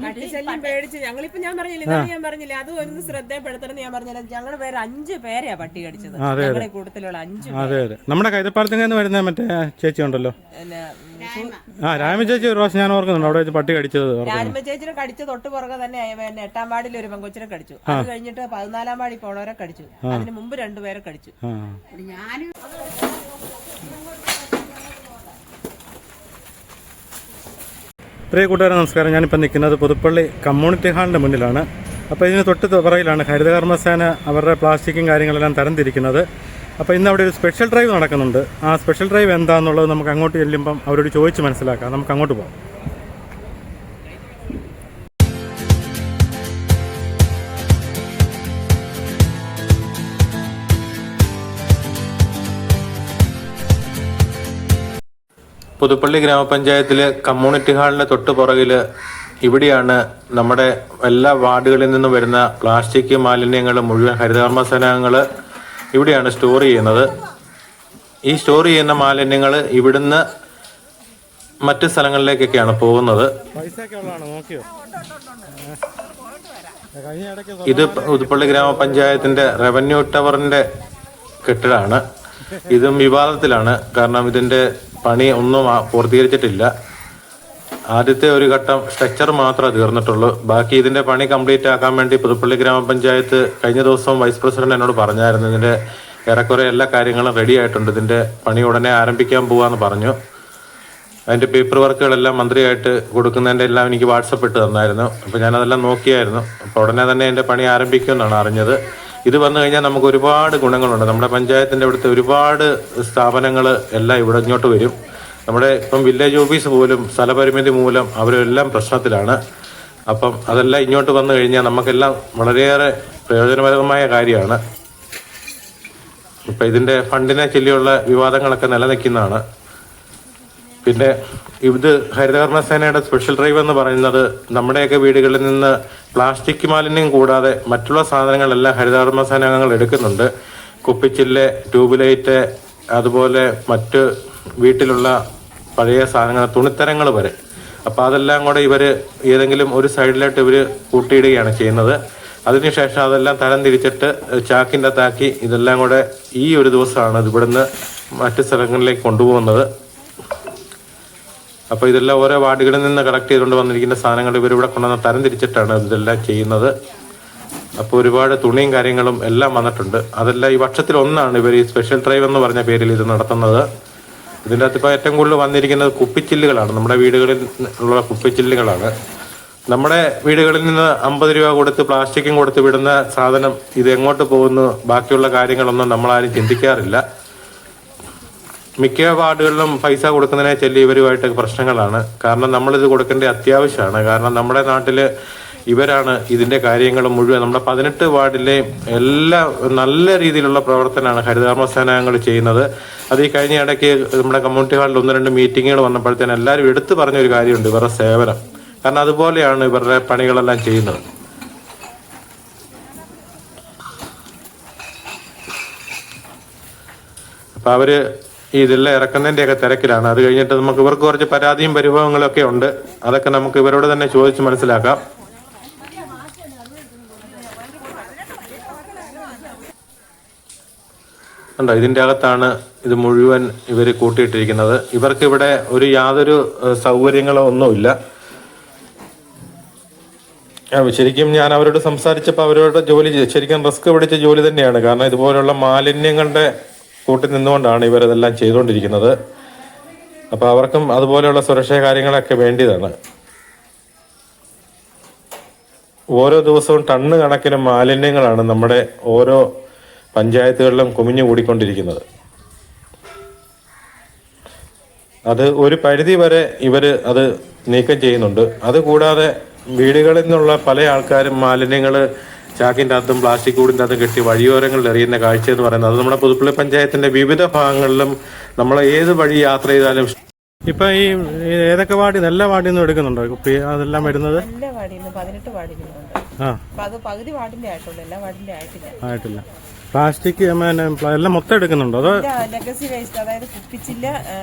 പട്ടിശല്യം പേടിച്ച് ഞങ്ങളിപ്പോ ഞാൻ പറഞ്ഞില്ല അത് ഒന്ന് ശ്രദ്ധപ്പെടുത്തണം. ഞാൻ പറഞ്ഞില്ല, ഞങ്ങൾ വേറെ 5 പേരെയാ പട്ടി കടിച്ചത്. ഞങ്ങളുടെ കൂട്ടത്തിലുള്ള 5 പേര്. അതെ അതെ, നമ്മുടെ കൈതപ്പാളത്തിൽ വരുന്ന മറ്റേ ചേച്ചി ഉണ്ടല്ലോ, രാമ ചേച്ചി, ഒരു പ്രാവശ്യം ഞാൻ ഓർക്കുന്നുണ്ട് അവിടെ വെച്ച് പട്ടി കടിച്ചത്. രാമ ചേച്ചിനെ കടിച്ച് തൊട്ട് പുറകെ തന്നെ 8-ാം വാർഡിൽ ഒരു പെങ്കൊച്ചിനെ കടിച്ചു. അത് കഴിഞ്ഞിട്ട് 14-ാം വാർഡിൽ പോണവരെ കടിച്ചു. അതിന് മുമ്പ് 2 പേരെ കടിച്ചു. പ്രിയ കൂട്ടുകാരെ നമസ്കാരം. ഞാനിപ്പോൾ നിൽക്കുന്നത് പുതുപ്പള്ളി കമ്മ്യൂണിറ്റി ഹാളിൻ്റെ മുന്നിലാണ്. അപ്പോൾ ഇതിന് തൊട്ട് പുറകിലാണ് ഹരിതകർമ്മസേന അവരുടെ പ്ലാസ്റ്റിക്കും കാര്യങ്ങളെല്ലാം തരംതിരിക്കുന്നത്. അപ്പോൾ ഇന്ന് അവിടെ ഒരു സ്പെഷ്യൽ ഡ്രൈവ് നടക്കുന്നുണ്ട്. ആ സ്പെഷ്യൽ ഡ്രൈവ് എന്താണെന്നുള്ളത് നമുക്ക് അങ്ങോട്ട് ചെല്ലുമ്പം അവരോട് ചോദിച്ച് മനസ്സിലാക്കാം. നമുക്ക് അങ്ങോട്ട് പോകാം. പുതുപ്പള്ളി ഗ്രാമപഞ്ചായത്തിലെ കമ്മ്യൂണിറ്റി ഹാളിന് തൊട്ട് പുറകിൽ ഇവിടെയാണ് നമ്മുടെ എല്ലാ വാർഡുകളിൽ നിന്നും വരുന്ന പ്ലാസ്റ്റിക് മാലിന്യങ്ങൾ മുഴുവൻ ഹരിതകർമ്മസേനാംഗങ്ങൾ ഇവിടെയാണ് സ്റ്റോർ ചെയ്യുന്നത്. ഈ സ്റ്റോർ ചെയ്യുന്ന മാലിന്യങ്ങൾ ഇവിടുന്ന് മറ്റ് സ്ഥലങ്ങളിലേക്കൊക്കെയാണ് പോകുന്നത്. ഇത് പുതുപ്പള്ളി ഗ്രാമപഞ്ചായത്തിന്റെ റവന്യൂ ടവറിന്റെ കെട്ടിടമാണ്. ഇതും വിവാദത്തിലാണ്. കാരണം ഇതിന്റെ പണി ഒന്നും പൂർത്തീകരിച്ചിട്ടില്ല. ആദ്യത്തെ ഒരു ഘട്ടം സ്ട്രക്ചർ മാത്രമേ തീർന്നിട്ടുള്ളൂ. ബാക്കി ഇതിന്റെ പണി കംപ്ലീറ്റ് ആക്കാൻ വേണ്ടി പുതുപ്പള്ളി ഗ്രാമപഞ്ചായത്ത് കഴിഞ്ഞ ദിവസം വൈസ് പ്രസിഡന്റ് എന്നോട് പറഞ്ഞായിരുന്നു, ഇതിന്റെ ഏറെക്കുറെ എല്ലാ കാര്യങ്ങളും റെഡി ആയിട്ടുണ്ട്, ഇതിന്റെ പണി ഉടനെ ആരംഭിക്കാൻ പോവാന്ന് പറഞ്ഞു. അതിന്റെ പേപ്പർ വർക്കുകളെല്ലാം മന്ത്രിയായിട്ട് കൊടുക്കുന്നതിന്റെ എല്ലാം എനിക്ക് വാട്സപ്പ് ഇട്ട് തന്നായിരുന്നു. അപ്പോൾ ഞാനതെല്ലാം നോക്കിയായിരുന്നു. അപ്പോൾ ഉടനെ തന്നെ അതിന്റെ പണി ആരംഭിക്കുമെന്നാണ് അറിഞ്ഞത്. ഇത് വന്നു കഴിഞ്ഞാൽ നമുക്ക് ഒരുപാട് ഗുണങ്ങളുണ്ട്. നമ്മുടെ പഞ്ചായത്തിന്റെ ഇവിടുത്തെ ഒരുപാട് സ്ഥാപനങ്ങൾ എല്ലാം ഇവിടെ ഇങ്ങോട്ട് വരും. നമ്മുടെ ഇപ്പം വില്ലേജ് ഓഫീസ് പോലും സ്ഥലപരിമിതി മൂലം അവരെല്ലാം പ്രശ്നത്തിലാണ്. അപ്പം അതെല്ലാം ഇങ്ങോട്ട് വന്നു കഴിഞ്ഞാൽ നമുക്കെല്ലാം വളരെയേറെ പ്രയോജനപരമായ കാര്യമാണ്. ഇപ്പം ഇതിന്റെ ഫണ്ടിനെ ചൊല്ലിയുള്ള വിവാദങ്ങളൊക്കെ നിലനിൽക്കുന്നതാണ്. പിന്നെ ഇത് ഹരിതകർമ്മസേനയുടെ സ്പെഷ്യൽ ഡ്രൈവ് എന്ന് പറയുന്നത് നമ്മുടെയൊക്കെ വീടുകളിൽ നിന്ന് പ്ലാസ്റ്റിക് മാലിന്യം കൂടാതെ മറ്റുള്ള സാധനങ്ങളെല്ലാം ഹരിതകർമ്മസേനാംഗങ്ങൾ എടുക്കുന്നുണ്ട്. കുപ്പിച്ചില്ല്, ട്യൂബ് ലൈറ്റ്, അതുപോലെ മറ്റ് വീട്ടിലുള്ള പഴയ സാധനങ്ങൾ, തുണിത്തരങ്ങൾ വരെ. അപ്പോൾ അതെല്ലാം കൂടെ ഇവർ ഏതെങ്കിലും ഒരു സൈഡിലായിട്ട് ഇവർ കൂട്ടിയിടുകയാണ് ചെയ്യുന്നത്. അതിനുശേഷം അതെല്ലാം തരം തിരിച്ചിട്ട് ചാക്കിൻ്റെ അകത്താക്കി ഇതെല്ലാം കൂടെ ഈ ഒരു ദിവസമാണ് ഇത് ഇവിടുന്ന് മറ്റ് സ്ഥലങ്ങളിലേക്ക് കൊണ്ടുപോകുന്നത്. അപ്പോൾ ഇതെല്ലാം ഓരോ വാർഡുകളിൽ നിന്ന് കളക്ട് ചെയ്തുകൊണ്ട് വന്നിരിക്കുന്ന സാധനങ്ങൾ ഇവരിവിടെ കൊണ്ടുവന്ന് തരം തിരിച്ചിട്ടാണ് ഇതെല്ലാം ചെയ്യുന്നത്. അപ്പോൾ ഒരുപാട് തുണിയും കാര്യങ്ങളും എല്ലാം വന്നിട്ടുണ്ട്. അതെല്ലാം ഈ വർഷത്തിലൊന്നാണ് ഇവർ ഈ സ്പെഷ്യൽ ഡ്രൈവ് എന്ന് പറഞ്ഞ പേരിൽ ഇത് നടത്തുന്നത്. ഇതിൻ്റെ അകത്ത് ഇപ്പോൾ ഏറ്റവും കൂടുതൽ വന്നിരിക്കുന്നത് കുപ്പിച്ചില്ലുകളാണ്. നമ്മുടെ വീടുകളിൽ ഉള്ള കുപ്പിച്ചില്ലുകളാണ്. നമ്മുടെ വീടുകളിൽ നിന്ന് 50 രൂപ കൊടുത്ത് പ്ലാസ്റ്റിക്കും കൊടുത്ത് വിടുന്ന സാധനം ഇത് എങ്ങോട്ട് പോകുന്നു, ബാക്കിയുള്ള കാര്യങ്ങളൊന്നും നമ്മളാരും ചിന്തിക്കാറില്ല. മിക്ക വാർഡുകളിലും പൈസ കൊടുക്കുന്നതിനെ ചൊല്ലി ഇവരുമായിട്ട് പ്രശ്നങ്ങളാണ്. കാരണം നമ്മളിത് കൊടുക്കേണ്ട അത്യാവശ്യമാണ്. കാരണം നമ്മുടെ നാട്ടിൽ ഇവരാണ് ഇതിൻ്റെ കാര്യങ്ങൾ മുഴുവൻ. നമ്മുടെ 18 വാർഡിലെയും എല്ലാ നല്ല രീതിയിലുള്ള പ്രവർത്തനമാണ് ഹരിതകർമ്മസേനാംഗങ്ങൾ ചെയ്യുന്നത്. അത് ഈ കഴിഞ്ഞ ഇടയ്ക്ക് നമ്മുടെ കമ്മ്യൂണിറ്റി ഹാളിൽ 1-2 മീറ്റിങ്ങുകൾ വന്നപ്പോഴത്തേനും എല്ലാവരും എടുത്തു പറഞ്ഞൊരു കാര്യമുണ്ട്, ഇവരുടെ സേവനം. കാരണം അതുപോലെയാണ് ഇവരുടെ പണികളെല്ലാം ചെയ്യുന്നത്. അപ്പം അവര് ഇതെല്ലാം ഇറക്കുന്നതിൻ്റെയൊക്കെ തിരക്കിലാണ്. അത് കഴിഞ്ഞിട്ട് നമുക്ക് ഇവർക്ക് കുറച്ച് പരാതിയും പരിഭവങ്ങളൊക്കെ ഉണ്ട്. അതൊക്കെ നമുക്ക് ഇവരോട് തന്നെ ചോദിച്ച് മനസ്സിലാക്കാം. ഉണ്ടോ, ഇതിൻ്റെ അകത്താണ് ഇത് മുഴുവൻ ഇവർ കൂട്ടിയിട്ടിരിക്കുന്നത്. ഇവർക്ക് ഇവിടെ യാതൊരു സൗകര്യങ്ങളോ ഒന്നുമില്ല. ശരിക്കും ഞാൻ അവരോട് സംസാരിച്ചപ്പോൾ അവരോട് ജോലി ശരിക്കും റിസ്ക് പിടിച്ച ജോലി തന്നെയാണ്. കാരണം ഇതുപോലുള്ള മാലിന്യങ്ങളുടെ കൂട്ടി നിന്നുകൊണ്ടാണ് ഇവരിതെല്ലാം ചെയ്തുകൊണ്ടിരിക്കുന്നത്. അപ്പോൾ അവർക്കും അതുപോലെയുള്ള സുരക്ഷാ കാര്യങ്ങളൊക്കെ വേണ്ടിയതാണ്. ഓരോ ദിവസവും ടണ്ണ് കണക്കിന് മാലിന്യങ്ങളാണ് നമ്മുടെ ഓരോ പഞ്ചായത്തുകളിലും കുമിഞ്ഞു കൂടിക്കൊണ്ടിരിക്കുന്നത്. അത് ഒരു പരിധി വരെ ഇവർ അത് നീക്കം ചെയ്യുന്നുണ്ട്. അതുകൂടാതെ വീടുകളിൽ നിന്നുള്ള പല ആൾക്കാരും മാലിന്യങ്ങൾ ചാക്കിൻ്റെ അകത്തും പ്ലാസ്റ്റിക് കൂടിൻ്റെ അകത്തും കെട്ടി വഴിയോരങ്ങളിൽ എറിയുന്ന കാഴ്ച എന്ന് പറയുന്നത് അത് നമ്മുടെ പുതുപ്പള്ളി പഞ്ചായത്തിൻ്റെ വിവിധ ഭാഗങ്ങളിലും നമ്മൾ ഏത് വഴി യാത്ര ചെയ്താലും ഇപ്പൊ ഈ ഏതൊക്കെ വാർഡിൽ നിന്ന് എല്ലാ വാർഡിൽ നിന്നും എടുക്കുന്നുണ്ടോ കുപ്പി അതെല്ലാം വരുന്നത്? എല്ലാ വാർഡിൽ നിന്ന് 18 വാർഡിലുണ്ട്. ആ, അപ്പൊ അത് പകുതി വാർഡിന്റെ ആയിട്ടുള്ളൂ, എല്ലാ വാർഡിന്റെ ആയിട്ടില്ല. ആയിട്ടില്ല. പ്ലാസ്റ്റിക് എല്ലാം മൊത്തം എടുക്കുന്നുണ്ടോ അതോ? ലെഗസി വേസ്റ്റ്, അതായത് കുപ്പിച്ചില്ല,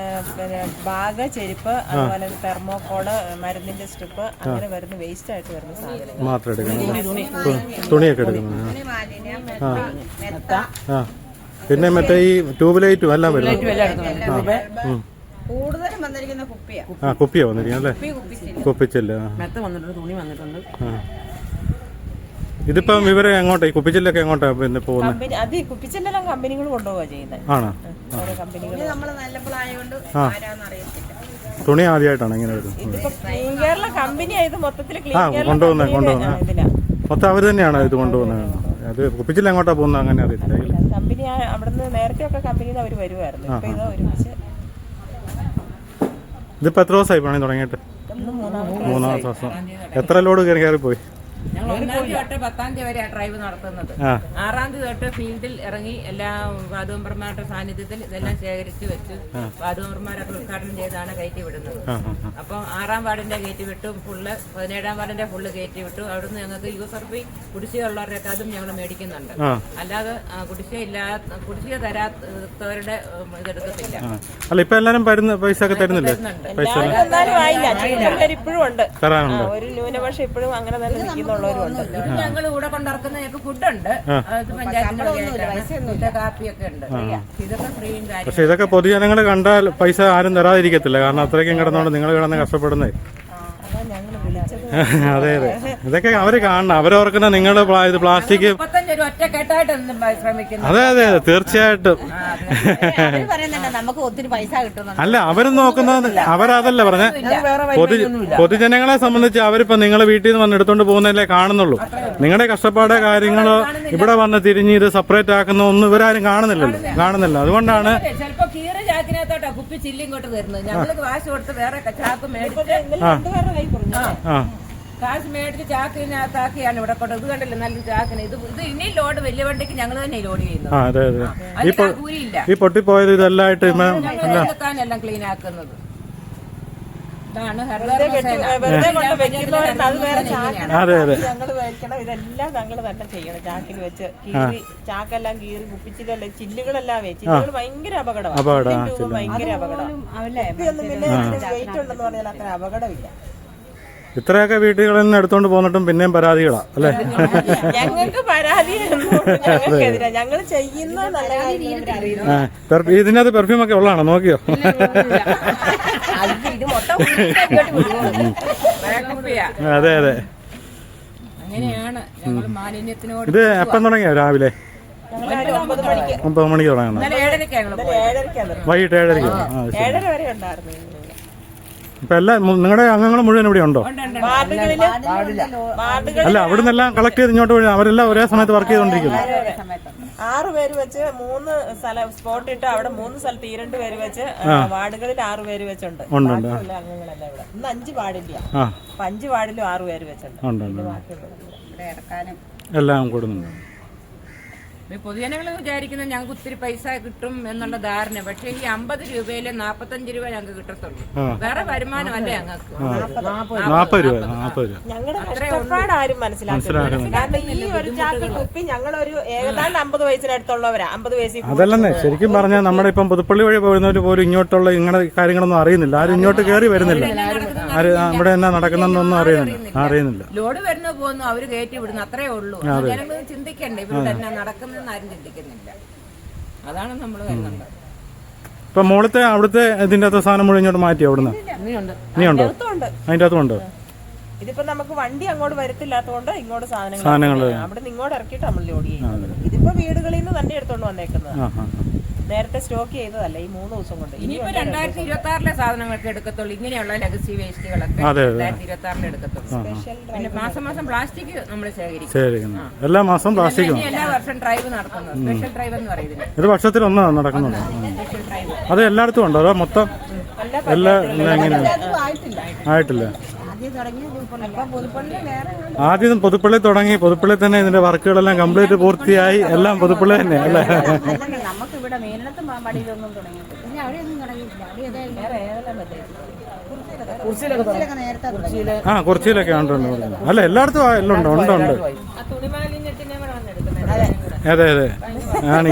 പിന്നെ ബാഗ്, ചെരുപ്പ്, അതുപോലെ തെർമോക്കോള്, മരുന്നിന്റെ സ്ട്രിപ്പ്, അങ്ങനെ വരുന്ന വേസ്റ്റ് ആയിട്ട് വരുന്ന സാധനങ്ങൾ മാത്രം എടുക്കുന്നു. തുണിയൊക്കെ എടുക്കുന്നു. ആ, പിന്നെ മറ്റേ ഈ ട്യൂബ് ലൈറ്റും എല്ലാം വരുന്നു. കൂടുതലും വന്നിരിക്കുന്ന കുപ്പിയാ. ആ, കുപ്പിയാ വന്നിരിക്കുന്നത് അല്ലേ? കുപ്പിച്ചില്ല. തുണി വന്നിട്ടുണ്ട്. ഇതിപ്പം ഇവരെ എങ്ങോട്ടാ ഈ കുപ്പിച്ചില്ലൊക്കെ എങ്ങോട്ടാ പിന്നെ പോകുന്നത്? അത് കുപ്പിച്ചില്ലെല്ലാം കമ്പനികൾ കൊണ്ടുപോവാ ചെയ്യുന്നത്. ആണോ? ഓരോ കമ്പനികൾ. നമ്മള് നല്ലപ്പോഴായോണ്ട് ആരാന്ന് അറിയത്തില്ല. തുണി ആദ്യമായിട്ടാണ് ഇങ്ങനെ വരുന്നത്. ഇതിപ്പോ ക്ലീൻ കേരള കമ്പനി ആയത് മൊത്തത്തിൽ ക്ലീൻ കേരള കൊണ്ടുപോകുന്നത് മൊത്തം അവർ തന്നെയാണ് ഇത് കൊണ്ടുപോകുന്നത്. അത് കുപ്പിച്ചില്ല എങ്ങോട്ടാ പോകുന്നത് അങ്ങനെ അറിയത്തില്ല. കമ്പനി അവിടുന്ന് നേരത്തെ ഒക്കെ കമ്പനിയിൽ അവർ വരുമായിരുന്നു. ഇപ്പൊ ഇത് ഒരുമിച്ച്. ഇതിപ്പോ എത്ര ദിവസമായി പണി തുടങ്ങിയിട്ട്? 3 ദിവസം. എത്ര ലോഡ് കയറിപ്പോയി? ഞങ്ങൾ 1-ാം തീയതി തൊട്ട് 10-ാം തീയതി വരെ ഡ്രൈവ് നടത്തുന്നത്. 6-ാം തീയതി തൊട്ട് ഫീൽഡിൽ ഇറങ്ങി എല്ലാ വാർഡ് മെമ്പർമാരുടെ സാന്നിധ്യത്തിൽ ഇതെല്ലാം ശേഖരിച്ച് വെച്ച് വാർഡ് മെമ്പർമാരൊക്കെ ഉദ്ഘാടനം ചെയ്താണ് കയറ്റി വിടുന്നത്. അപ്പം 6-ാം വാർഡിന്റെ കയറ്റി വിട്ടു, ഫുള്ള് 17-ാം വാർഡിന്റെ ഫുള്ള് കയറ്റി വിട്ടു. അവിടുന്ന് ഞങ്ങൾക്ക് യൂസർ ഫീ കുടിശ്ശികയുള്ളവരുടെയൊക്കെ അതും ഞങ്ങൾ മേടിക്കുന്നുണ്ട്. അല്ലാതെ കുടിശ്ശിക തരാത്തവരുടെ ഇതെടുക്കത്തില്ല. അല്ല, ഇപ്പൊ എല്ലാരും പൈസ ഒക്കെ തരുന്നില്ലേ? ഇപ്പോഴും ഉണ്ട്, ഒരു ന്യൂനപക്ഷ ഇപ്പോഴും അങ്ങനെ തന്നെ നിൽക്കുന്നു. ഞങ്ങൾ ഇവിടെ കൊണ്ടിറക്കുന്ന ഞങ്ങൾക്ക് ഫുഡുണ്ട്, പഞ്ചായത്തിന്റെ കാപ്പിയൊക്കെ ഉണ്ട്. ഇതൊക്കെ ഫ്രീയും കാര്യം. പക്ഷെ ഇതൊക്കെ പൊതുജനങ്ങൾ കണ്ടാൽ പൈസ ആരും തരാതിരിക്കത്തില്ല. കാരണം അത്രയ്ക്കും കിടന്നോണ്ട് നിങ്ങൾ കിടന്ന് കഷ്ടപ്പെടുന്നേ. അതെ അതെ, ഇതൊക്കെ അവര് കാണണം. അവരോർക്കുന്ന നിങ്ങൾ ഇത് പ്ലാസ്റ്റിക്. 35 രൂപ ഒറ്റക്കെട്ടായിട്ട് ശ്രമിക്കുന്നു. അതെ അതെ അതെ, തീർച്ചയായിട്ടും. നമുക്ക് ഒത്തിരി പൈസ കിട്ടുന്നു. അല്ല, അവരും നോക്കുന്നത് അവരതല്ല പറഞ്ഞ പൊതുജനങ്ങളെ സംബന്ധിച്ച് അവരിപ്പോ നിങ്ങളെ വീട്ടിൽ നിന്ന് വന്ന് എടുത്തോണ്ട് പോകുന്നതല്ലേ കാണുന്നുള്ളൂ. നിങ്ങളുടെ കഷ്ടപ്പാട് കാര്യങ്ങളോ ഇവിടെ വന്ന് തിരിഞ്ഞ് ഇത് സെപ്പറേറ്റ് ആക്കുന്ന ഒന്നും ഇവരാരും കാണുന്നില്ല. അതുകൊണ്ടാണ് ചിലപ്പോ കീറ ചാക്കിനകത്തോട്ടാ കുപ്പി ചില്ലിങ്ങോട്ട് തരുന്നത്. ഞങ്ങൾക്ക് കാശ് കൊടുത്ത് വേറെ ചാക്ക് മേടിച്ച് കാശ് മേടിച്ച് ചാക്കിനകത്താക്കിയാണ് ഇവിടെ കൊണ്ട്. ഇത് കണ്ടില്ല, നല്ല ചാക്കിന്. ഇത് ഇനി ലോഡ് വലിയ വണ്ടിക്ക് ഞങ്ങൾ തന്നെ ലോഡ് ചെയ്യുന്നത്. അതെ അതെ, അതിന് കൂലിയില്ല. ഈ പൊട്ടിപ്പോയത് ഇതെല്ലായിട്ട് എല്ലാം ക്ലീൻ ആക്കുന്നത്. ഇതാണ് അതെ അതെ, ഞങ്ങള് മേടിക്കണം. ഇതെല്ലാം ഞങ്ങൾ തന്നെ ചെയ്യണം. ചാക്കിൽ വെച്ച് കീറി, ചാക്കെല്ലാം കീറി, കുപ്പിച്ചില്ലല്ലേ ചില്ലുകളെല്ലാം ചില്ലുകൾ ഭയങ്കര അപകടമാണ്. ഭയങ്കര അപകടം. വെയിറ്റ് ഉണ്ടെന്ന് പറഞ്ഞാൽ അത്ര അപകടമില്ല. ഇത്രയൊക്കെ വീട്ടുകളിൽ നിന്ന് എടുത്തോണ്ട് പോന്നിട്ടും പിന്നെയും പരാതികളാ അല്ലെ? ഞങ്ങൾക്ക് പരാതി ഞങ്ങൾക്കെതിരെ ഞങ്ങൾ ചെയ്യുന്ന നല്ല കാര്യം. ഇതിനകത്ത് പെർഫ്യൂം ഒക്കെ ഉള്ളതാണോ? നോക്കിയോ? അതെ അതെ, അങ്ങനെയാണ് ഞങ്ങൾ മാലിന്യത്തിനോട്. ഇത് എപ്പം തുടങ്ങിയോ? രാവിലെ 9 മണിക്ക് തുടങ്ങണം. 7:30 വൈകിട്ട് 7:30. 7:30 വരെ ഉണ്ടായിരുന്നു. ഇപ്പൊ എല്ലാ നിങ്ങളുടെ അംഗങ്ങൾ മുഴുവൻ ഇവിടെ ഉണ്ടോ? അല്ല, അവിടെ നിന്നെല്ലാം കളക്ട് ചെയ്ത് ഇങ്ങോട്ട് വഴി അവരെല്ലാം ഒരേ സമയത്ത് വർക്ക് ചെയ്തോണ്ടിരിക്കുന്നു. 6 പേര് വെച്ച് 3 സ്ഥലം സ്പോട്ട് ഇട്ട് അവിടെ 3 സ്ഥലത്ത് 2 പേര് വെച്ച് വാർഡുകളിൽ 6 പേര് വെച്ചുണ്ട്. അംഗങ്ങളെല്ലാം ഇവിടെ ഇന്ന് 5 വാർഡില്ല. 5 വാർഡിലും 6 പേര് വെച്ചുണ്ട്. എല്ലാം കൂടുന്നുണ്ട്. പൊതുജനങ്ങൾ വിചാരിക്കുന്നത് ഞങ്ങൾക്ക് ഒത്തിരി പൈസ കിട്ടും എന്നുള്ള ധാരണ. പക്ഷെ ഈ 50 രൂപയില് 45 രൂപ ഞങ്ങൾക്ക് കിട്ടത്തുള്ളൂ. വേറെ വരുമാനമല്ല ഞങ്ങൾക്ക്. 40 രൂപ. ഞങ്ങളുടെ കഷ്ടപ്പാട് ആരും മനസ്സിലാക്കുന്നില്ല. കാരണം ഈ ഒരു ചാക്ക് കുപ്പി ഞങ്ങളൊരു ഏതാണ്ട് 50 വയസ്സിനടുത്തുള്ളവരാ. 50 വയസ്സിൽ അതല്ലെന്നേ, ശരിക്കും പറഞ്ഞാൽ നമ്മുടെ ഇപ്പം പുതുപ്പള്ളി വഴി പോകുന്നവർ പോലും ഇങ്ങോട്ടുള്ള ഇങ്ങനെ കാര്യങ്ങളൊന്നും അറിയുന്നില്ല. ആരും ഇങ്ങോട്ട് കയറി വരുന്നില്ല. ഇവിടെ എന്നാ നടക്കുന്നൊന്നും അറിയുന്നില്ല. ലോഡ് വരുന്ന പോകുന്നു, അവര് കയറ്റി വിടുന്നു, അത്രേ ഉള്ളൂ. ജനങ്ങൾ ചിന്തിക്കണ്ടേ ഇവിടെ എന്നാ നടക്കുന്ന ആരും ചിന്തിക്കുന്നില്ല. അതാണ് നമ്മൾ വരുന്നുണ്ട്. ഇപ്പൊ മുകളിലത്തെ അവിടുത്തെ ഇതിന്റെ അകത്ത് സാധനം മുഴുവൻ ഇങ്ങോട്ട് മാറ്റി അവിടുന്ന് ഇനി ഉണ്ടോ? അതിന്റെ അകത്തുണ്ട്. ഇതിപ്പോ നമുക്ക് വണ്ടി അങ്ങോട്ട് വരത്തില്ലാത്തതുകൊണ്ട് ഇങ്ങോട്ട് സാധനങ്ങൾ അവിടെ നിന്ന് ഇങ്ങോട്ട് ഇറക്കിയിട്ട് നമ്മൾ ലോഡ് ചെയ്യുന്നത്. ഇതിപ്പോ വീടുകളിൽ നിന്ന് തന്നെ എടുത്തോണ്ട് വന്നേക്കുന്നത്. നേരത്തെ സ്റ്റോക്ക് ചെയ്തതല്ല, ഈ 3 ദിവസം കൊണ്ട്. ഇനിയിപ്പോ 2026 സാധനങ്ങളൊക്കെ എടുക്കത്തുള്ളൂ. ഇങ്ങനെയുള്ള ലെഗസി വേസ്റ്റുകളൊക്കെ 2026 എടുക്കത്തുള്ളൂ. പിന്നെ മാസം പ്ലാസ്റ്റിക് നമ്മൾ ശേഖരിക്കും. എല്ലാ മാസം പ്ലാസ്റ്റിക് എല്ലാ വർഷം ഡ്രൈവ് നടത്തുന്നത്. സ്പെഷ്യൽ ഡ്രൈവ് എന്ന് പറയുന്നത്. ഇത് വർഷത്തിൽ ഒന്നാണ് നടക്കുന്നത്. അത് എല്ലായിടത്തും ഉണ്ടോ? അതോ മൊത്തം എല്ലാ എങ്ങനെയാണ്? ആയിട്ടില്ല. ആദ്യം പുതുപ്പള്ളി തുടങ്ങി, പുതുപ്പള്ളി തന്നെ ഇതിന്റെ വർക്കുകളെല്ലാം കംപ്ലീറ്റ് പൂർത്തിയായി. എല്ലാം പുതുപ്പള്ളി തന്നെ അല്ലേ? നമുക്ക് ഇവിടെ മേലത്തും പാമ്പാടിയിലൊന്നും തുടങ്ങിയിട്ടില്ല. പിന്നെ അവിടെയൊന്നും തുടങ്ങിയിട്ടില്ല. നേരത്തെ ആ കുറിച്ചിയിലൊക്കെ ഉണ്ട്. അല്ല എല്ലായിടത്തും എല്ലാം ഉണ്ട് ഉണ്ട് ഉണ്ട്. തുണിമാലിന്യത്തിനെ കൂടെ വന്നെടുക്കുന്നത്. അതെ അതെ ആണ്.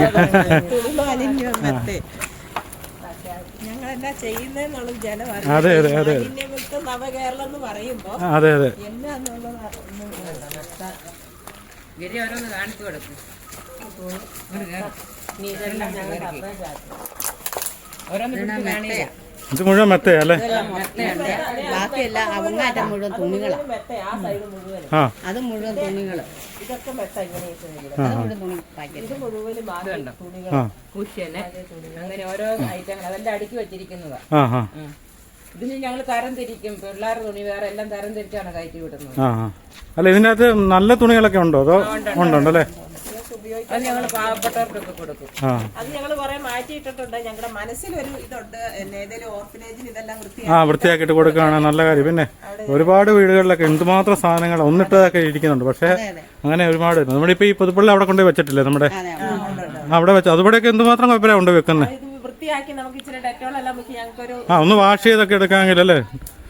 ഞങ്ങളെന്നാ ചെയ്യുന്നതെന്നുള്ളത് ജനം അതെ അതെ അതെ നവകേരളം എന്ന് പറയുമ്പോ അതെ അതെ ഗിരി ഓരോന്ന് കാണിച്ചു കൊടുക്കും. ഓരോന്ന് കാണില്ല. ഇത് മുഴുവൻ മെത്തയല്ലേ? ബാക്കിയല്ല അങ്ങാറ്റം മുഴുവൻ തുണികളാണ്. ആ സൈഡ് മുഴുവൻ ആ അത് മുഴുവൻ തുണികള്. ഇതൊക്കെ മെത്ത ഇങ്ങനെയൊക്കെ അത് മുഴുവൻ തുണി പാക്കറ്റ്. ഇത് മുഴുവനും ബാക്കി തുണികൾ. ആ കുഷ്യന് അങ്ങനെ ഓരോ ഐറ്റങ്ങൾ അതെല്ലാം അടുക്കി വെച്ചിരിക്കുന്നതാ. ആ ആ ഇതിന് ഞങ്ങൾ തരം തിരിക്കും. പിള്ളേരുടെ തുണി വേറെ എല്ലാം തരം തിരിച്ചാണ് കയറ്റി വിടുന്നത്. ആ ആ അല്ല ഇതിനകത്ത് നല്ല തുണികളൊക്കെ ഉണ്ടോ? അതോ ഉണ്ടല്ലേ? അത് ഞങ്ങൾ പാവപ്പെട്ടവർക്കൊക്കെ കൊടുക്കും. ആ അത് ഞങ്ങൾ കുറെ മാറ്റിയിട്ടിട്ടുണ്ട്. ഞങ്ങളുടെ മനസ്സിലൊരു ഇതുണ്ട്, ഏതെങ്കിലും ഓർഫനേജിന് ഇതെല്ലാം വൃത്തിയാക്കിയിട്ട് കൊടുക്കുകയാണ് നല്ല കാര്യം. പിന്നെ ഒരുപാട് വീടുകളിലൊക്കെ എന്തുമാത്രം സാധനങ്ങൾ ഒന്നിട്ടതൊക്കെ ഇരിക്കുന്നുണ്ട്. പക്ഷേ അങ്ങനെ ഒരുപാട് നമ്മളിപ്പോ ഈ പുതുപ്പള്ളി അവിടെ കൊണ്ടുപോയി വെച്ചിട്ടില്ലേ? നമ്മുടെ അവിടെ വെച്ച് അതുകൂടെയൊക്കെ എന്തുമാത്രം കുഴപ്പമില്ല കൊണ്ട് വെക്കുന്നത്. വൃത്തിയാക്കി നമുക്ക് ഇച്ചിരി ഡെറ്റോളെല്ലാം വെച്ച് ഞങ്ങൾക്കൊരു ഒന്ന് വാഷ് ചെയ്തൊക്കെ എടുക്കാമെങ്കിലല്ലേ?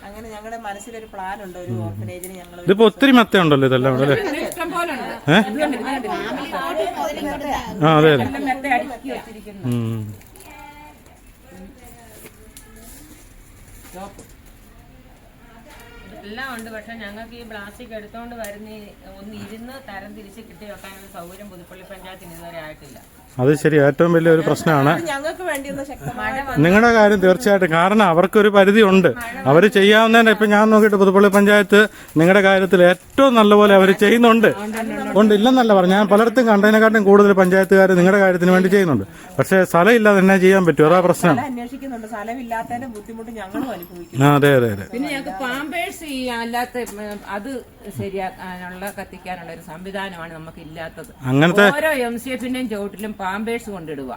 അങ്ങനെ ഞങ്ങളുടെ മനസ്സിലൊരു പ്ലാൻ ഉണ്ട്. ഒരു ഓർഫനേജിന് ഞങ്ങൾ ഇതിപ്പോ ഒത്തിരി മെത്ത ഉണ്ടല്ലോ ഇതെല്ലാം ഇവിടെ അല്ലേ? ഇഷ്ടം പോലെ ഉണ്ട്. ആ അതെ അതെ. മെത്ത അടുക്കി വെച്ചിരിക്കുന്നു. എല്ലാം ഉണ്ട്. പക്ഷെ ഞങ്ങൾക്ക് ഈ പ്ലാസ്റ്റിക് എടുത്തോണ്ട് വരുന്ന ഒന്ന് ഇരുന്ന് തരം തിരിച്ച് കിട്ടി വെക്കാനുള്ള സൗകര്യം പുതുപ്പള്ളി പഞ്ചായത്തിന് ഇതുവരെ ആയിട്ടില്ല. അത് ശരി, ഏറ്റവും വലിയൊരു പ്രശ്നമാണ്. ഞങ്ങൾക്ക് വേണ്ടി ഒന്ന് ശക്തമായ നിങ്ങളുടെ കാര്യം തീർച്ചയായിട്ടും. കാരണം അവർക്കൊരു പരിധി ഉണ്ട്. അവർ ചെയ്യാവുന്നതിന് ഇപ്പം ഞാൻ നോക്കിയിട്ട് പുതുപ്പള്ളി പഞ്ചായത്ത് നിങ്ങളുടെ കാര്യത്തിൽ ഏറ്റവും നല്ലപോലെ അവർ ചെയ്യുന്നുണ്ട്. ഉണ്ട് ഇല്ലെന്നല്ല പറഞ്ഞു. ഞാൻ പലയിടത്തും കണ്ടതിനെക്കാട്ടും കൂടുതൽ പഞ്ചായത്തുകാർ നിങ്ങളുടെ കാര്യത്തിന് വേണ്ടി ചെയ്യുന്നുണ്ട്. പക്ഷേ സ്ഥലം ഇല്ലാതെ തന്നെ ചെയ്യാൻ പറ്റും. അതാ പ്രശ്നം. അന്വേഷിക്കുന്നുണ്ട്. സ്ഥലമില്ലാത്തതിന്റെ ബുദ്ധിമുട്ട് ഞങ്ങളും അനുഭവിക്കുന്നു. ആ അതെ അതെ അതെ. പിന്നെ ഞങ്ങൾക്ക് പാമ്പേഴ്സ് ഈ അല്ലാത്ത അത് ശരിയാക്കാനുള്ള കത്തിക്കാനുള്ള ഒരു സംവിധാനമാണ് നമുക്ക് ഇല്ലാത്തത്. അങ്ങനത്തെ ഓരോ MCF-ന്റെയും ചോട്ടിലും പാമ്പേഴ്സ് കൊണ്ടിടുക.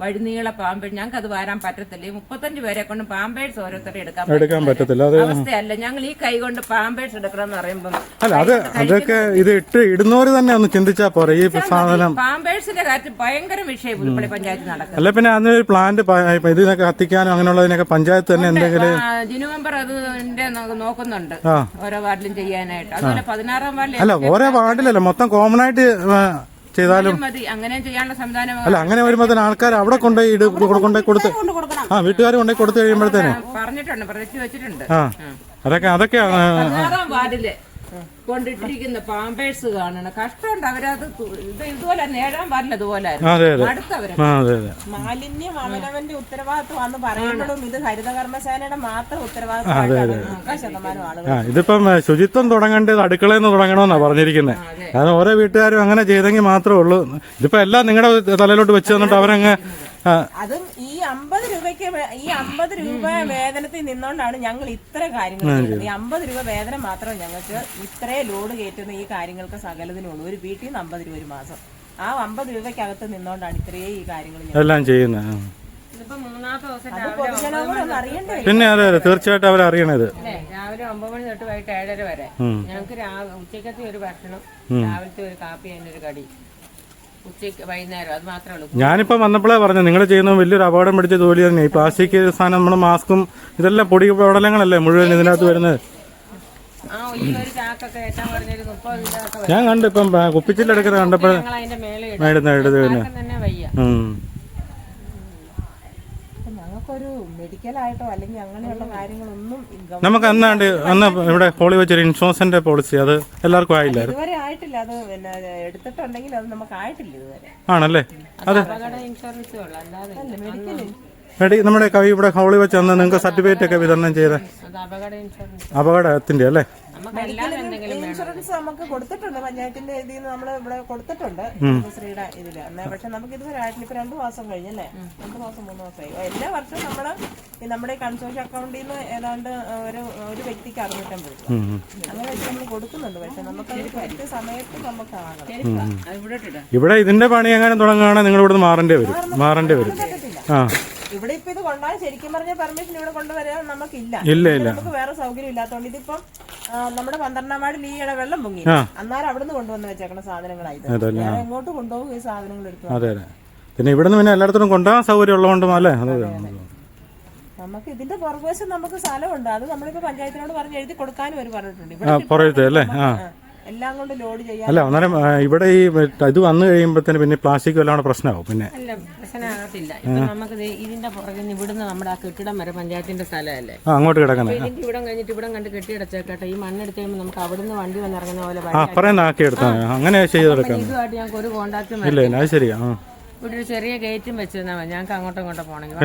വഴിനീള പാമ്പേഴ്സ് ഞങ്ങൾക്ക് അത് വരാൻ പറ്റത്തില്ല. 35 പേരെ കൊണ്ട് പാമ്പേഴ്സ് ഓരോരുത്തരെ എടുക്കാൻ പറ്റത്തില്ല. അത് അവസ്ഥയല്ല. ഞങ്ങൾ ഈ കൈ കൊണ്ട് പാമ്പേഴ്സ് എടുക്കണം എന്ന് പറയുമ്പോൾ അല്ല അതൊക്കെ ഇത് ഇടുന്നവര് തന്നെ ഒന്ന് ചിന്തിച്ചാ പോരെ. ഈ സാധനം പാമ്പേഴ്സിന്റെ കാര്യത്തിൽ ഭയങ്കര വിഷയം പുതുപ്പള്ളി പഞ്ചായത്ത് നടക്കുന്നത്. അല്ല പിന്നെ അതിനൊരു പ്ലാന്റ് ഇതിനൊക്കെ കത്തിക്കാനും അങ്ങനെയുള്ളതിനൊക്കെ പഞ്ചായത്ത് തന്നെ എന്തെങ്കിലും ജിനു മെമ്പർ അതിന്റെ നോക്കുന്നുണ്ട് ഓരോ വാർഡിലും ചെയ്യാനായിട്ട്. അതുപോലെ 16-ാം വാർഡിൽ അല്ല ഓരോ വാർഡിലല്ല മൊത്തം കോമൺ ആയിട്ട് ചെയ്താലും മതി. അങ്ങനെ ചെയ്യാനുള്ള സംവിധാനം അല്ല അങ്ങനെ വരുമ്പോ തന്നെ ആൾക്കാർ അവിടെ കൊണ്ടുപോയി കൊടുത്ത് വീട്ടുകാർ കൊണ്ടുപോയി കൊടുത്തു കഴിയുമ്പോഴത്തേനെ പറഞ്ഞിട്ടുണ്ട്, പ്രതീക്ഷ വെച്ചിട്ടുണ്ട്. അതൊക്കെ 16-ാം വാർഡില് കൊണ്ടിട്ടിരിക്കുന്ന പാമ്പേഴ്സ് കാണണം. കഷ്ടമുണ്ട്. അവരത് ഇതുപോലെ 7-ാം വാർഡിൽ അതുപോലെ മാലിന്യം അവനവന്റെ ഉത്തരവാദിത്വമാണെന്ന് പറയുമ്പോഴും ഇത് ഹരിതകർമ്മസേനയുടെ മാത്രം ഉത്തരവാദിത്വം. ശതമാനം ആളുകൾ ഇതിപ്പം ശുചിത്വം തുടങ്ങേണ്ടത് അടുക്കളയിൽ നിന്ന് തുടങ്ങണമെന്നാണ് പറഞ്ഞിരിക്കുന്നത്. കാരണം ഓരോ വീട്ടുകാരും അങ്ങനെ ചെയ്തെങ്കിൽ മാത്രമേ ഉള്ളൂ. ഇതിപ്പോ എല്ലാം നിങ്ങളുടെ തലയിലോട്ട് വെച്ച് തന്നിട്ട് അവരങ്ങ് അതും ഈ 50 രൂപയ്ക്ക് ഈ 50 രൂപ വേതനത്തിൽ നിന്നോണ്ടാണ് ഞങ്ങൾ ഇത്ര കാര്യങ്ങൾ ചെയ്യുന്നത്. ഈ 50 രൂപ വേതനം മാത്രം ഞങ്ങൾക്ക് ഇത്രേ ലോഡ് കയറ്റുന്ന ഈ കാര്യങ്ങൾക്ക് സകലതിനുള്ളൂ. ഒരു വീട്ടിൽ നിന്ന് 50 രൂപ ഒരു മാസം. ആ 50 രൂപയ്ക്കകത്ത് നിന്നോണ്ടാണ് ഇത്രയും ഈ കാര്യങ്ങൾ എല്ലാം ചെയ്യുന്നത്. ഇതിപ്പോ 3-ാമത്തെ ദിവസം പൊതുജനങ്ങളൊന്നും അറിയണ്ടേ. പിന്നെ അതെ അതെ തീർച്ചയായിട്ടും അവരറിയണത്. രാവിലെ 9 മണി തൊട്ട് വൈകിട്ട് 7:30 വരെ ഞങ്ങൾക്ക് ഉച്ചക്കത്തെ ഒരു ഭക്ഷണം, രാവിലത്തെ ഒരു കാപ്പി, അതിന്റെ ഒരു കടി, ഉച്ചയ്ക്ക് വൈകുന്നേരം, അത് മാത്രമേ ഉള്ളൂ. ഞാനിപ്പം വന്നപ്പോഴേ പറഞ്ഞു നിങ്ങൾ ചെയ്യുന്ന വലിയൊരു അപകടം പിടിച്ച ജോലി തന്നെ. ഈ പ്ലാസ്റ്റിക് സാധനം നമ്മുടെ മാസ്കും ഇതെല്ലാം പൊടി പടലങ്ങളല്ലേ മുഴുവൻ ഇതിനകത്ത് വരുന്നത്. ഒരു ചാക്കൊക്കെ ഏറ്റാൻ പറഞ്ഞൊരു 30 ചാക്ക് ഞാൻ കണ്ടു ഇപ്പം കുപ്പിച്ചില്ലെടുക്കുന്നത് കണ്ടപ്പോൾ അതിന്റെ മേലെ തന്നെ വയ്യ. ഞങ്ങൾക്കൊരു മെഡിക്കലായിട്ടോ അല്ലെങ്കിൽ അങ്ങനെയുള്ള കാര്യങ്ങളൊന്നും നമുക്ക് അന്ന് ഇവിടെ പോളി വെച്ചൊരു ഇൻഷുറൻസിന്റെ പോളിസി അത് എല്ലാവർക്കും ആയില്ലായിരുന്നു. ഇതുവരെ ആയിട്ടില്ല. അത് പിന്നെ എടുത്തിട്ടുണ്ടെങ്കിൽ അത് നമുക്ക് ആയിട്ടില്ല ഇതുവരെ. ആണല്ലേ? അതെ അപകട ഇൻഷുറൻസ് ഉള്ളു, അല്ലാതെ മെഡിക്കൽ നമ്മുടെ കവി ഇവിടെ ഹോളി വെച്ച് അന്ന് നിങ്ങൾക്ക് സർട്ടിഫിക്കറ്റ് ഒക്കെ വിതരണം ചെയ്ത അത് അപകട ഇൻഷുറൻസ് അപകടത്തിന്റെ അല്ലേ? ഇൻഷുറൻസ് നമുക്ക് കൊടുത്തിട്ടുണ്ട്. പഞ്ചായത്തിന്റെ ഇതിൽ നിന്ന് നമ്മൾ ഇവിടെ കൊടുത്തിട്ടുണ്ട് ശ്രീയുടെ ഇതില്. പക്ഷെ നമുക്ക് ഇതുവരെ ആയിട്ടില്ല. ഇപ്പൊ 2 മാസം കഴിഞ്ഞല്ലേ? 2 മാസം 3 മാസമായി. എല്ലാ വർഷവും നമ്മള് നമ്മുടെ കൺസോർഷ്യം അക്കൗണ്ടിൽ നിന്ന് ഏതാണ്ട് ഒരു വ്യക്തിക്ക് 650 രൂപ അങ്ങനെ വെച്ച് നമ്മൾ കൊടുക്കുന്നുണ്ട്. പക്ഷെ നമുക്ക് കൃത്യ സമയത്ത് നമുക്ക് ആകണം. ഇവിടെ ഇതിന്റെ പണി എങ്ങനെ തുടങ്ങുകയാണെങ്കിൽ നിങ്ങൾ ഇവിടുന്ന് മാറേണ്ടി വരും. ഇവിടെ ഇപ്പൊ ഇത് കൊണ്ടുപോകാൻ ശരിക്കും പറഞ്ഞ പെർമിഷൻ ഇവിടെ കൊണ്ടുവരാൻ നമുക്കില്ല. ഇല്ല നമുക്ക് വേറെ സൗകര്യം ഇല്ലാത്തതുകൊണ്ട് ഇതിപ്പം നമ്മുടെ 12-ാം വാർഡിൽ ഈയിടെ വെള്ളം പൊങ്ങി. അന്നേരം അവിടുന്ന് കൊണ്ടുവന്ന് വെച്ചേക്കണ സാധനങ്ങളായത്. എങ്ങോട്ട് കൊണ്ടുപോകും ഈ സാധനങ്ങൾ എടുത്തു? അതെ അതെ. പിന്നെ ഇവിടുന്ന് പിന്നെ എല്ലായിടത്തും കൊണ്ടുപോകാൻ സൗകര്യം ഉള്ളതുകൊണ്ടും അല്ലേ? അതെ. നമുക്ക് ഇതിന്റെ പുറകുവശം നമുക്ക് സ്ഥലമുണ്ട്. അത് നമ്മളിപ്പോ പഞ്ചായത്തിനോട് പറഞ്ഞ് എഴുതി കൊടുക്കാനും അവർ പറഞ്ഞിട്ടുണ്ട്. പുറത്ത് അല്ലേ? എല്ലാം കൊണ്ട് ലോഡ് ചെയ്യാം. അല്ല അന്നേരം ഇവിടെ ഈ ഇത് വന്നു കഴിയുമ്പോഴത്തേന് പിന്നെ പ്ലാസ്റ്റിക് എല്ലാം പ്രശ്നമാവും. പിന്നെ പ്രശ്നമാകത്തില്ല. ഇപ്പൊ നമുക്ക് ഇതിന്റെ പുറകിൽ ഇവിടുന്ന് നമ്മുടെ ആ കെട്ടിടം വരെ പഞ്ചായത്തിന്റെ സ്ഥലമല്ലേ, അങ്ങോട്ട് കിടക്കുന്നത്. ഇതിന്റെ ഇവിടം കഴിഞ്ഞിട്ട് ഇവിടം കണ്ട് കെട്ടിയടച്ചേക്കട്ടെ. ഈ മണ്ണെടുത്ത് കഴിയുമ്പോൾ നമുക്ക് അവിടുന്ന് വണ്ടി വന്നിറങ്ങുന്ന പോലെ പറയുന്ന ആക്കി എടുത്താൽ അങ്ങനെ ചെയ്തെടുക്കാം. ഇതുമായിട്ട് ഞങ്ങൾക്ക് ഒരു കോണ്ടാക്റ്റും ഇല്ല. അത് ശരിയാ. ഇവിടെ ഒരു ചെറിയ ഗേറ്റും വെച്ചിരുന്നാൽ മതി. ഞങ്ങൾക്ക് അങ്ങോട്ടും ഇങ്ങോട്ടും പോകണമെങ്കിൽ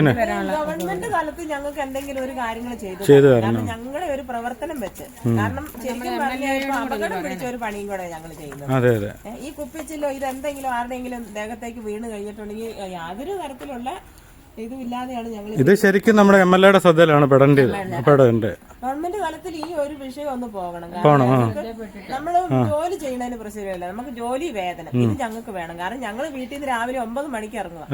ഗവൺമെന്റ് കാലത്ത് ഞങ്ങൾക്ക് എന്തെങ്കിലും ഒരു കാര്യങ്ങൾ ചെയ്തു കാരണം ഞങ്ങളെ ഒരു പ്രവർത്തനം വെച്ച്. കാരണം ശരിക്കും പറഞ്ഞാൽ അപകടം പിടിച്ച ഒരു പണിയും കൂടെ ഞങ്ങൾ ചെയ്യുന്നത്. ഈ കുപ്പിച്ചില്ലോ ഇതെന്തെങ്കിലും ആരുടെയെങ്കിലും ദേഹത്തേക്ക് വീണ് കഴിഞ്ഞിട്ടുണ്ടെങ്കിൽ യാതൊരു തരത്തിലുള്ള ഇതുമില്ലാതെയാണ് ഞങ്ങൾ. ഇത് ശരിക്കും നമ്മുടെ MLA യുടെ ശ്രദ്ധയിലാണ് പെടേണ്ടത്. ഗവൺമെന്റ് തലത്തിൽ ഈ ഒരു വിഷയം ഒന്ന് പോകണം. നമ്മള് ജോലി ചെയ്യുന്നതിന് പ്രശ്നമില്ല, നമുക്ക് ജോലി വേതനം ഇത് ഞങ്ങൾക്ക് വേണം. കാരണം ഞങ്ങൾ വീട്ടിൽ നിന്ന് രാവിലെ 9 മണിക്ക് ഇറങ്ങുക.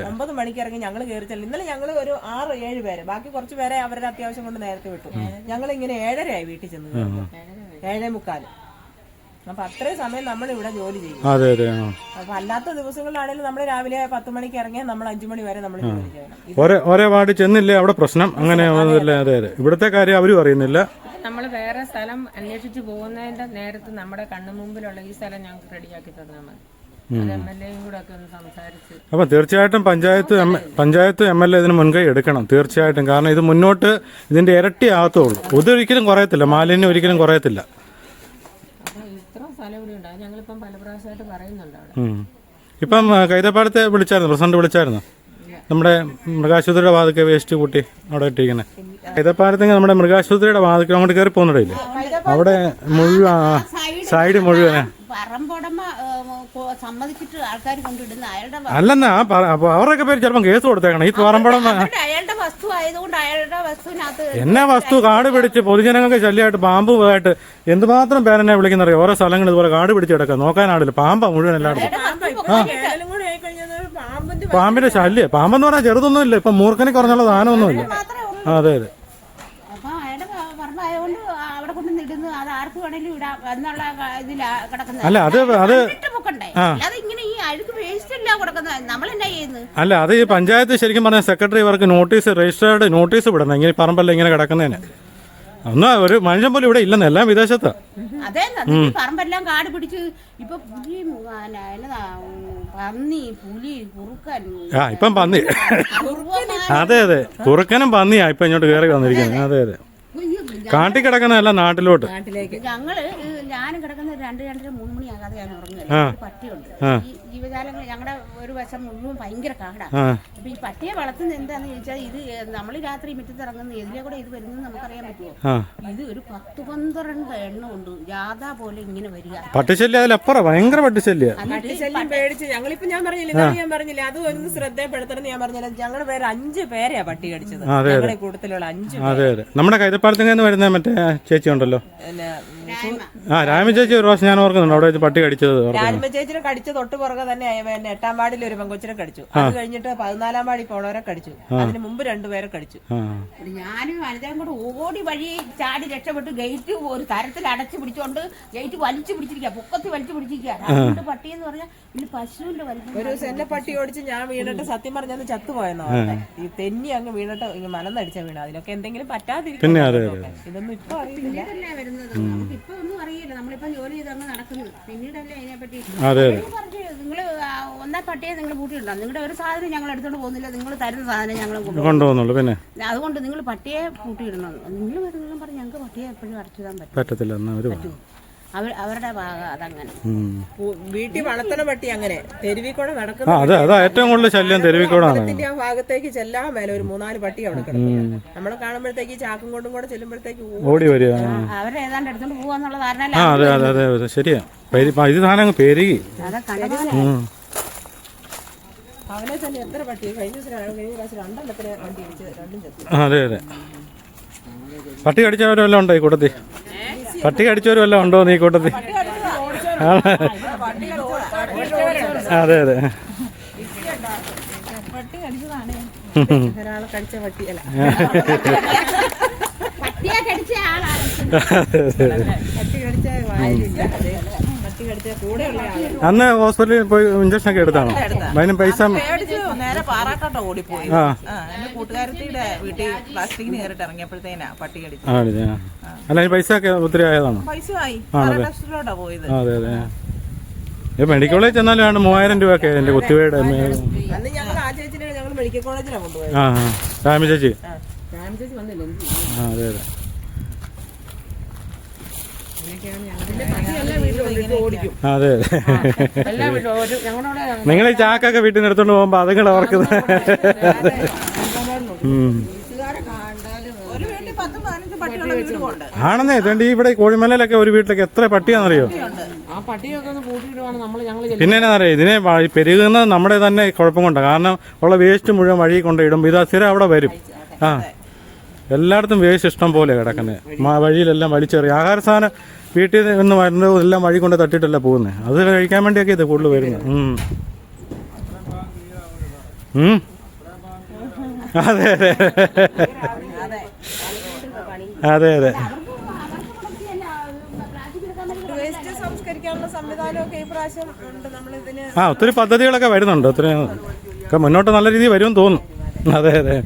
9 മണിക്ക് ഇറങ്ങി ഞങ്ങൾ കയറി ചെല്ലും. ഇന്നലെ ഞങ്ങൾ ഒരു 6-7 പേര്, ബാക്കി കുറച്ച് പേരെ അവരുടെ അത്യാവശ്യം കൊണ്ട് നേരത്തെ വിട്ടു. ഞങ്ങൾ ഇങ്ങനെ 7:30 വീട്ടിൽ ചെന്ന് 7:45. അപ്പൊ അത്രയും സമയം നമ്മൾ ഇവിടെ ജോലി ചെയ്യും. അപ്പൊ അല്ലാത്ത ദിവസങ്ങളിലാണെങ്കിലും നമ്മൾ രാവിലെ 10 മണിക്ക് ഇറങ്ങിയാൽ നമ്മൾ 5 മണി വരെ നമ്മൾ ജോലി ചെയ്യണം. ഓരോ വാർഡ് ചെന്നില്ലേ അവിടെ പ്രശ്നം അങ്ങനെ. അതെ ഇവിടുത്തെ കാര്യം അവരും അറിയുന്നില്ല. നമ്മൾ വേറെ സ്ഥലം അന്വേഷിച്ച് പോകുന്നതിന്റെ നേരത്ത് നമ്മുടെ കണ്ണു മുമ്പിലുള്ള ഈ സ്ഥലം ഞങ്ങൾക്ക് റെഡിയാക്കി തന്നാൽ മതി. MLA കൂടെ ഒക്കെ ഒന്ന് സംസാരിച്ച്. അപ്പൊ തീർച്ചയായിട്ടും പഞ്ചായത്ത് MLA ഇതിന് മുൻകൈ എടുക്കണം തീർച്ചയായിട്ടും. കാരണം ഇത് മുന്നോട്ട് ഇതിന്റെ ഇരട്ടി ആകത്തുള്ളൂ. ഇതൊരിക്കലും കുറയത്തില്ല, മാലിന്യം ഒരിക്കലും കുറയത്തില്ല. ഞങ്ങളിപ്പം പല പ്രാവശ്യമായിട്ട് പറയുന്നുണ്ട്. ഇപ്പം കൈതപ്പാടത്തെ വിളിച്ചായിരുന്നു, പ്രസിഡന്റ് വിളിച്ചായിരുന്നു. നമ്മുടെ മൃഗാശുപത്രിയുടെ വാതിക്കെ വേസ്റ്റ് കൂട്ടി അവിടെ ഇട്ടിരിക്കുന്നത്. കൈതപ്പാടത്തേക്ക് നമ്മുടെ മൃഗാശുപത്രിയുടെ വാതിക്കെ അങ്ങോട്ട് കയറി പോകുന്നിടയില്ലേ, അവിടെ മുഴുവൻ സൈഡ് മുഴുവൻ സമ്മതിച്ചിട്ട് ആൾക്കാർ കൊണ്ടിടുന്ന അല്ലെന്നാ അവരൊക്കെ പേര് ചിലപ്പോൾ കേസ് കൊടുത്തേക്കണം. ഈ പറമ്പടം അയാളുടെ വസ്തു ആയതുകൊണ്ട് അയാളുടെ വസ്തുവിനകത്ത് എന്നാ വസ്തു കാട് പിടിച്ച് പൊതുജനങ്ങൾക്ക് ശല്യമായിട്ട് പാമ്പുമായിട്ട് എന്തുമാത്രം പേരെന്നെ വിളിക്കുന്നറിയോ. ഓരോ സ്ഥലങ്ങൾ ഇതുപോലെ കാട് പിടിച്ച് കിടക്കുക, നോക്കാനാടില്ല. പാമ്പാ മുഴുവൻ എല്ലായിടത്തും. പാമ്പിന്റെ ശല്യം. പാമ്പെന്ന് പറഞ്ഞാൽ ചെറുതൊന്നും ഇല്ല, ഇപ്പൊ മൂർഖനെ കുറഞ്ഞുള്ള സാധനമൊന്നുമില്ല. അതെ. അല്ല അത് ഈ പഞ്ചായത്ത് ശരിക്കും പറഞ്ഞ സെക്രട്ടറി വർക്ക് രജിസ്റ്റേർഡ് നോട്ടീസ് വിടണം. ഇങ്ങനെ പറമ്പല്ല ഇങ്ങനെ കിടക്കുന്നതിന്. ഒന്നും ഒരു മനുഷ്യൻ പോലും ഇവിടെ ഇല്ലെന്ന്, എല്ലാം വിദേശത്താ. അതെ പറമ്പെല്ലാം കാട് പിടിച്ച് ഇപ്പൊ പന്നി, പുലി, കുറുക്കൻ. ഇപ്പം പന്നി. അതെ കുറുക്കനും പന്നിയാ ഇപ്പൊ ഇങ്ങോട്ട് കയറി വന്നിരിക്കുന്നത്. അതെ കാട്ടിൽ കിടക്കുന്നതല്ല നാട്ടിലോട്ട്. ഞാനും കിടക്കുന്ന 2-2:30-3 മണിയാകാതെ ഞാൻ ഉറങ്ങുക. പട്ടിയുണ്ട്. ഈ ജീവജാലങ്ങൾ ഞങ്ങളുടെ ഒരു വശം മുഴുവൻ ഭയങ്കര കാടാണ്. അപ്പൊ ഈ പട്ടിയെ വളർത്തുന്നത് എന്താന്ന് ചോദിച്ചാൽ ഇത് നമ്മൾ രാത്രി മുറ്റത്ത് ഇറങ്ങുന്ന ഇതിലെ കൂടെ ഇത് വരുന്നത് നമുക്കറിയാൻ പറ്റുമോ? ഇത് ഒരു 10-12 എണ്ണം ഉണ്ട് ജാഥ പോലെ ഇങ്ങനെ വരിക. പട്ടിശല്യം അതിലപ്പുറം ഭയങ്കര പട്ടിശല്യം. പേടിച്ച് ഞങ്ങളിപ്പോ ഞാൻ പറഞ്ഞില്ല അത് ഒന്ന് ശ്രദ്ധപ്പെടുത്തണം. ഞാൻ പറഞ്ഞില്ല ഞങ്ങളുടെ പേര് 5 പേരെയാ പട്ടി കടിച്ചത്. ഞങ്ങളുടെ കൂട്ടത്തിലുള്ള 5. അതെ നമ്മുടെ കൈതപ്പാടത്തിൽ വരുന്ന മറ്റേ ചേച്ചി ഉണ്ടല്ലോ, രാമ ചേച്ചി. ഒരു പ്രാവശ്യം ഞാൻ ഓർക്കുന്നുണ്ട് അവിടെ വെച്ച് പട്ടി കടിച്ചത്. രാമ ചേച്ചിനെ കടിച്ച തൊട്ട് പുറകെ തന്നെ 8-ാം വാർഡിൽ ഒരു പെങ്കൊച്ചിനെ കടിച്ചു. അത് കഴിഞ്ഞിട്ട് 14-ാം വാർഡിൽ പോണവരെ കടിച്ചു. അതിന് മുമ്പ് 2 പേരെ കടിച്ചു. ഞാനും വനിതയും കൂടെ ഓടി വഴി ചാടി രക്ഷപ്പെട്ട് ഗേറ്റ് ഒരു തരത്തിൽ അടച്ചു പിടിച്ചോണ്ട് ഗേറ്റ് വലിച്ചു പിടിച്ചിരിക്കുക, പൊക്കത്തി വലിച്ചു പിടിച്ചിരിക്കുക. പട്ടി എന്ന് പറഞ്ഞാൽ പിന്നെ പശുവിന്റെ ഒരു ദിവസം എന്നെ പട്ടി ഓടിച്ച് ഞാൻ വീണിട്ട് സത്യം പറഞ്ഞത് ചത്തുപോയെന്നോ. ഈ തെന്നി അങ്ങ് വീണിട്ട് മലന്നടിച്ച വീണ. അതിനൊക്കെ എന്തെങ്കിലും പറ്റാതിരിക്കും. ഇതൊന്നും ഇപ്പൊ അറിയില്ല. ഇപ്പൊ ഒന്നും അറിയില്ല. നമ്മളിപ്പോ ജോലി ചെയ്തങ്ങ് നടക്കുന്നത്. പിന്നീടല്ലേ അതിനെപ്പറ്റി നിങ്ങള് ഒന്നാ പട്ടിയെ നിങ്ങൾ പൂട്ടിയിട്ടുണ്ടോ? നിങ്ങളുടെ ഒരു സാധനം ഞങ്ങൾ എടുത്തോണ്ട് പോകുന്നില്ല. നിങ്ങൾ തരുന്ന സാധനം ഞങ്ങൾ കൊണ്ടുപോകുന്നുള്ളൂ. പിന്നെ അതുകൊണ്ട് നിങ്ങൾ പട്ടിയെ പൂട്ടിയിടണം. നിങ്ങൾ വരുന്നതും പറഞ്ഞ് ഞങ്ങൾക്ക് പട്ടിയെ എപ്പോഴും അടച്ചിടാൻ പറ്റത്തില്ല. അവരുടെ ഭാഗം അതങ്ങനെ. വീട്ടിൽ വളർത്തണ പട്ടി അങ്ങനെ തെരുവിൽ കൂടെ നടക്കുന്ന ഏറ്റവും കൂടുതൽ ശല്യം തെരുവിക്കൂടാണ്. ആ ഭാഗത്തേക്ക് ചെല്ലാൻ മേലെ ഒരു 3-4 പട്ടി അവിടെ കിടക്കുന്നു. നമ്മളെ കാണുമ്പോഴത്തേക്ക് ചാക്കും കൊണ്ടും കൂടെ ചെല്ലുമ്പോഴത്തേക്ക് ഓടി വരിക. അവരെ ഏതാണ്ട് എടുത്തോണ്ട് പോവാന്നുള്ള ധാരണ. അതെ ശരിയാ. ഇത് സാധനം പെരുകി. അവനെ തന്നെ എത്ര പട്ടി കഴിഞ്ഞ പ്രാവശ്യം 2 വണ്ടി ഇടിച്ച് 2 ചത്തു. അതെ പട്ടി കടിച്ചവരും വല്ലതും ഉണ്ടോ ഈ കൂട്ടത്തിൽ? പട്ടി കടിച്ചവരും വല്ലതും ഉണ്ടോ നീ കൂട്ടത്തിൽ? അതെ പട്ടി കടിച്ചതാണ്. ഒരാളെ കടിച്ച പട്ടിയല്ല. പട്ടിയെ കടിച്ച ആളാണ്. പട്ടി കടിച്ച വായിലില്ല, പട്ടി കടിച്ച കൂടെയുള്ള ആള് അന്ന് ഹോസ്പിറ്റലിൽ പോയി ഇഞ്ചക്ഷൻ ഒക്കെ എടുത്താണോ? അതിന് പൈസ പേടിച്ച് നേരെ പാറാട്ടോട്ടോ ഓടിപ്പോയി. എന്റെ കൂട്ടുകാരത്തിയുടെ വീട്ടിൽ പ്ലാസ്റ്റിക്കിന് കയറിട്ട് ഇറങ്ങിയപ്പോഴത്തേനാ പട്ടി കടിച്ചു. അല്ല ഈ പൈസ ഒക്കെ ഒത്തിരി ആയതാണോ? പൈസ ആയി, ടെസ്റ്റിലോട്ടാ പോയത്. അതെ അതെ. മെഡിക്കൽ കോളേജ് ചെന്നാലും ആണ് 3000 രൂപയൊക്കെ എന്റെ കുത്തിവയുടെ. അന്ന് ഞങ്ങൾ ആ ചേച്ചിനെ ഞങ്ങൾ മെഡിക്കൽ കോളേജിലാണ് കൊണ്ടുപോയത്. രാമി ചേച്ചി. ചേച്ചി വന്നില്ല. അതെ അതെ. അതെ നിങ്ങൾ ഈ ചാക്കൊക്കെ വീട്ടിൽ നിന്ന് എടുത്തോണ്ട് പോകുമ്പോ അതുങ്ങൾ ഓർക്കുന്നത്. ആണെന്നേ. ഇതുകൊണ്ട് ഇവിടെ കോഴിമലയിലൊക്കെ ഒരു വീട്ടിലേക്ക് എത്ര പട്ടിയാണെന്നറിയോ? പിന്നെ എന്നാന്നറിയോ, ഇതിനെ പെരുകുന്നത് നമ്മുടെ തന്നെ കുഴപ്പം കൊണ്ടാണ്. കാരണം ഉള്ള വേസ്റ്റ് മുഴുവൻ വഴി കൊണ്ടിടും. ഇത് സ്ഥിരം അവിടെ വരും. എല്ലായിടത്തും വേസ്റ്റ് ഇഷ്ടം പോലെ കിടക്കുന്നത്. വഴിയിലെല്ലാം വലിച്ചെറിയും. ആഹാര സാധനം വീട്ടിൽ നിന്ന് വരുന്നത് എല്ലാം വഴി കൊണ്ട് തട്ടിട്ടല്ല പോകുന്നത്. അത് കഴിക്കാൻ വേണ്ടിയൊക്കെ ഇത് കൂടുതൽ വരുന്നത്. അതെ അതെ അതെ അതെ. വേസ്റ്റ് സംസ്കരിക്കാനുള്ള സംവിധാനമൊക്കെ ഈ പ്രാവശ്യം ഉണ്ട്. നമ്മളിതിന് ഒത്തിരി പദ്ധതികളൊക്കെ വരുന്നുണ്ട്. ഒത്തിരി ഒക്കെ മുന്നോട്ട് നല്ല രീതിയിൽ വരുമെന്ന് തോന്നുന്നു. അതെ അതെ.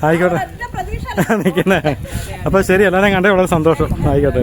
ആയിക്കോട്ടെ നിൽക്കുന്നേ. അപ്പോൾ ശരി, എല്ലാവരെയും കണ്ടേ വളരെ സന്തോഷം. ആയിക്കോട്ടെ.